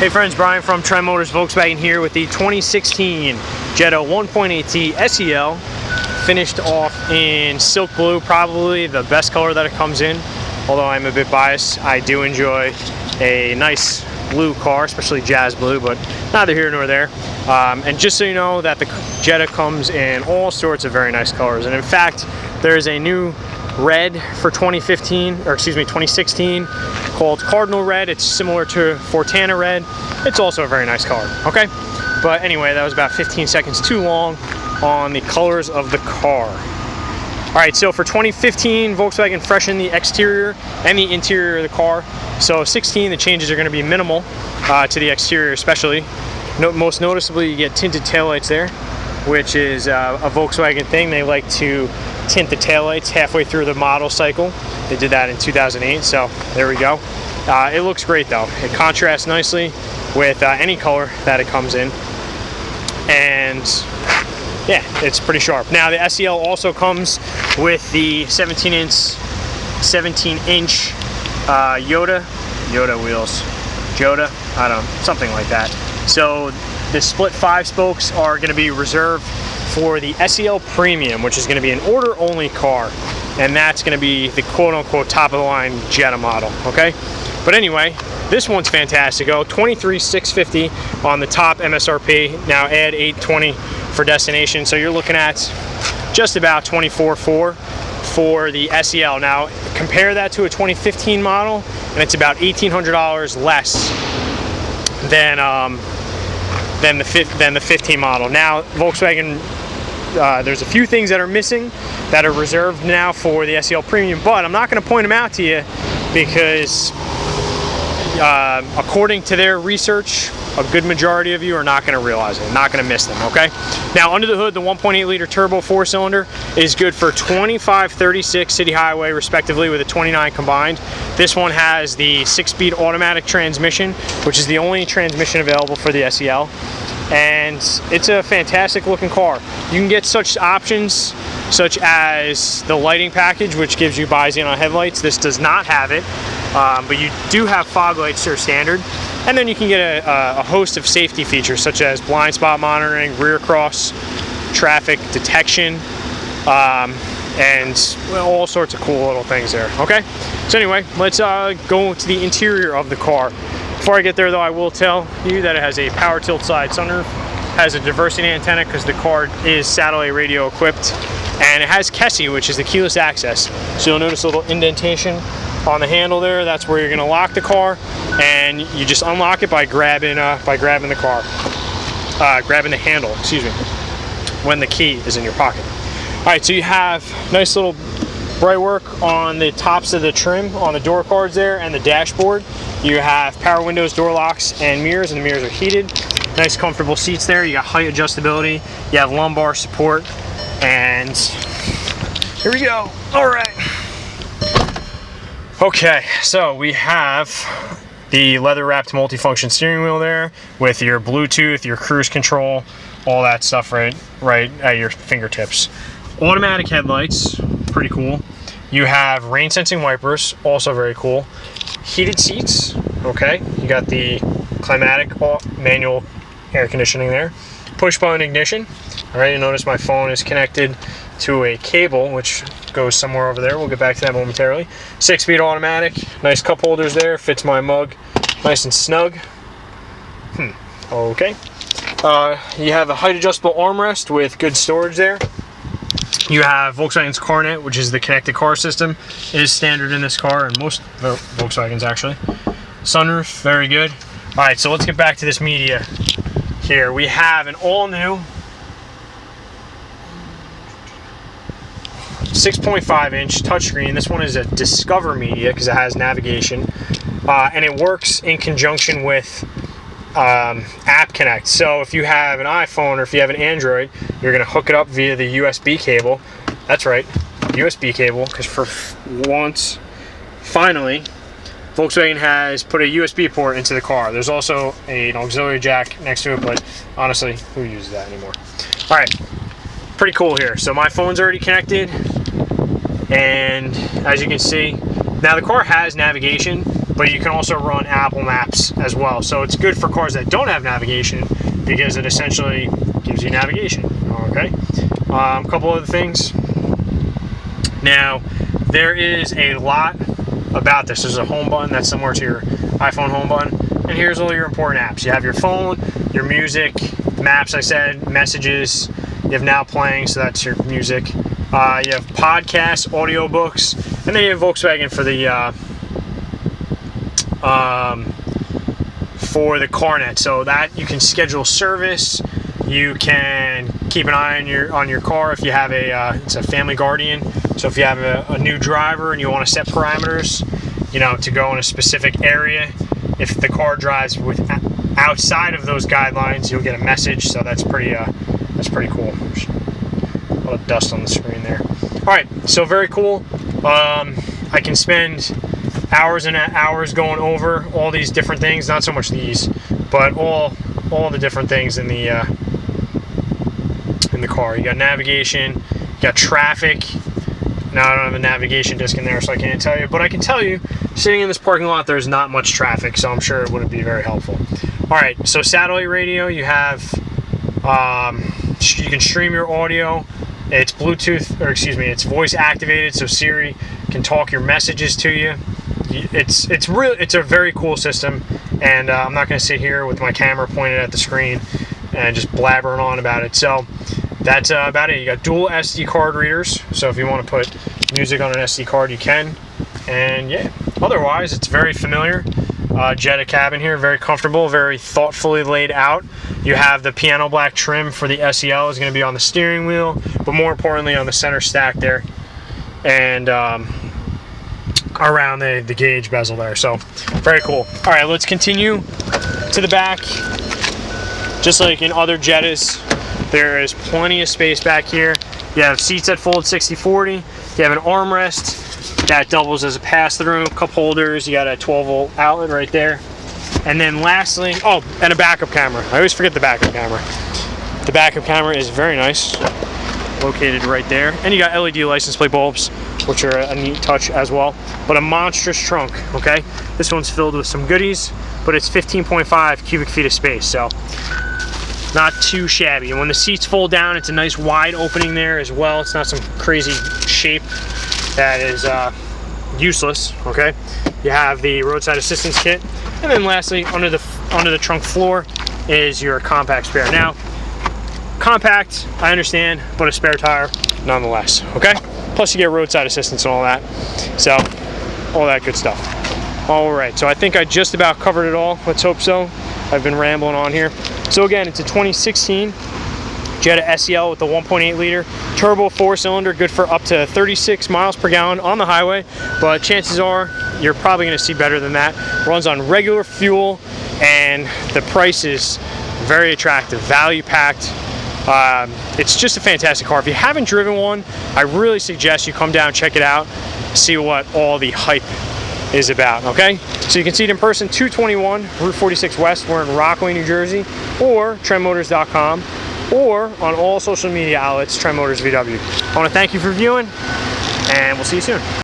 Hey friends, Brian from Trend Motors Volkswagen here with the 2016 Jetta 1.8T SEL, finished off in silk blue, probably the best color that it comes in. Although I'm a bit biased, I do enjoy a nice blue car, especially jazz blue, but neither here nor there. And just so you know that the Jetta comes in all sorts of very nice colors, and in fact there is a new red for 2016 called Cardinal Red. It's similar to Fortana Red. It's also a very nice color, okay? But anyway, that was about 15 seconds too long on the colors of the car. All right, so for 2015, Volkswagen freshened the exterior and the interior of the car. So 16, the changes are going to be minimal to the exterior especially. Most noticeably, you get tinted taillights there, which is a Volkswagen thing. They like to tint the taillights halfway through the model cycle. They did that in 2008, so there we go. It looks great though. It contrasts nicely with any color that it comes in, and yeah, it's pretty sharp. Now the SEL also comes with the 17-inch Jetta wheels. Jetta, I don't know, something like that. So the split 5 spokes are going to be reserved for the SEL Premium, which is going to be an order-only car, and that's going to be the quote-unquote top-of-the-line Jetta model. Okay, but anyway, this one's fantastic. $23,650 on the top MSRP. Now add $820 for destination, so you're looking at just about $24,400 for the SEL. Now compare that to a 2015 model, and it's about $1,800 less than the 15 model. Now Volkswagen, there's a few things that are missing that are reserved now for the SEL Premium, but I'm not going to point them out to you because according to their research, a good majority of you are not going to realize it, not going to miss them, okay? Now under the hood, the 1.8 liter turbo 4-cylinder is good for 25, 36 city highway respectively with a 29 combined. This one has the 6-speed automatic transmission, which is the only transmission available for the SEL, and it's a fantastic looking car. You can get such options such as the lighting package, which gives you bi-xenon headlights. This does not have it, but you do have fog lights that are standard. And then you can get a host of safety features such as blind spot monitoring, rear cross, traffic detection, and all sorts of cool little things there, okay? So anyway, let's go to the interior of the car. Before I get there though, I will tell you that it has a power tilt side sunroof, has a diversity antenna because the car is satellite radio equipped, and it has KESI, which is the keyless access. So you'll notice a little indentation on the handle there. That's where you're going to lock the car, and you just unlock it by grabbing the handle, excuse me, when the key is in your pocket. All right, so you have nice little bright work on the tops of the trim on the door cards there and the dashboard. You have power windows, door locks, and mirrors, and the mirrors are heated. Nice comfortable seats there. You got height adjustability, you have lumbar support, and here we go. All right. Okay, so we have the leather-wrapped multifunction steering wheel there with your Bluetooth, your cruise control, all that stuff right at your fingertips. Automatic headlights, pretty cool. You have rain-sensing wipers, also very cool. Heated seats, okay. You got the climatic manual air conditioning there. Push-button ignition. All right, you notice my phone is connected to a cable which goes somewhere over there. We'll get back to that momentarily. 6-speed automatic, nice cup holders there, fits my mug nice and snug. Okay. You have a height adjustable armrest with good storage there. You have Volkswagen's CarNet, which is the connected car system. It is standard in this car, and most Volkswagens actually. Sunroof, very good. All right, so let's get back to this media here. We have an all-new 6.5-inch touchscreen. This one is a Discover Media because it has navigation, and it works in conjunction with App Connect. So if you have an iPhone or if you have an Android, you're going to hook it up via the USB cable. That's right, USB cable, because for once, finally, Volkswagen has put a USB port into the car. There's also an auxiliary jack next to it, but honestly, who uses that anymore? All right, pretty cool here. So my phone's already connected, and as you can see, now the car has navigation, but you can also run Apple Maps as well. So it's good for cars that don't have navigation because it essentially gives you navigation, okay? A couple other things. Now, there is a lot about this. There's a home button that's similar to your iPhone home button. And here's all your important apps. You have your phone, your music, maps, I said, messages. You have Now Playing, so that's your music. You have podcasts, audiobooks, and then you have Volkswagen for the CarNet. So that you can schedule service. You can keep an eye on your car if you have it's a family guardian. So if you have a new driver and you want to set parameters, you know, to go in a specific area, if the car drives outside of those guidelines, you'll get a message. So that's pretty cool. A lot of dust on the screen there. All right, so very cool. I can spend hours and hours going over all these different things. Not so much these, but all the different things in the car. You got navigation, you got traffic. Now I don't have a navigation disc in there, so I can't tell you, but I can tell you, sitting in this parking lot, there's not much traffic, so I'm sure it wouldn't be very helpful. All right, so satellite radio, you have, you can stream your audio. It's Bluetooth, or excuse me, it's voice activated, so Siri can talk your messages to you. It's a very cool system, and I'm not going to sit here with my camera pointed at the screen and just blabbering on about it. So that's about it. You got dual SD card readers, so if you want to put music on an SD card, you can. And yeah, otherwise it's very familiar. Jetta cabin here, very comfortable, very thoughtfully laid out. You have the piano black trim for the SEL is going to be on the steering wheel, but more importantly on the center stack there, and around the gauge bezel there. So very cool. All right, let's continue to the back. Just like in other Jettas, there is plenty of space back here. You have seats that fold 60/40. You have an armrest that doubles as a pass-through, cup holders. You got a 12-volt outlet right there. And then lastly, oh, and a backup camera. I always forget the backup camera. The backup camera is very nice, located right there. And you got LED license plate bulbs, which are a neat touch as well. But a monstrous trunk, okay? This one's filled with some goodies, but it's 15.5 cubic feet of space, so not too shabby. And when the seats fold down, it's a nice wide opening there as well. It's not some crazy shape that is useless, okay? You have the roadside assistance kit. And then lastly, under the trunk floor is your compact spare. Now, compact, I understand, but a spare tire nonetheless, okay? Plus you get roadside assistance and all that. So, all that good stuff. All right, so I think I just about covered it all. Let's hope so. I've been rambling on here. So again, it's a 2016 Jetta SEL with the 1.8 liter turbo 4-cylinder, good for up to 36 miles per gallon on the highway, but chances are you're probably going to see better than that. Runs on regular fuel, and the price is very attractive, value packed. It's just a fantastic car. If you haven't driven one, I really suggest you come down, check it out, see what all the hype is about, okay? So you can see it in person, 221 Route 46 West. We're in Rockaway, New Jersey, or trendmotors.com, or on all social media outlets, Trend Motors VW. I want to thank you for viewing, and we'll see you soon.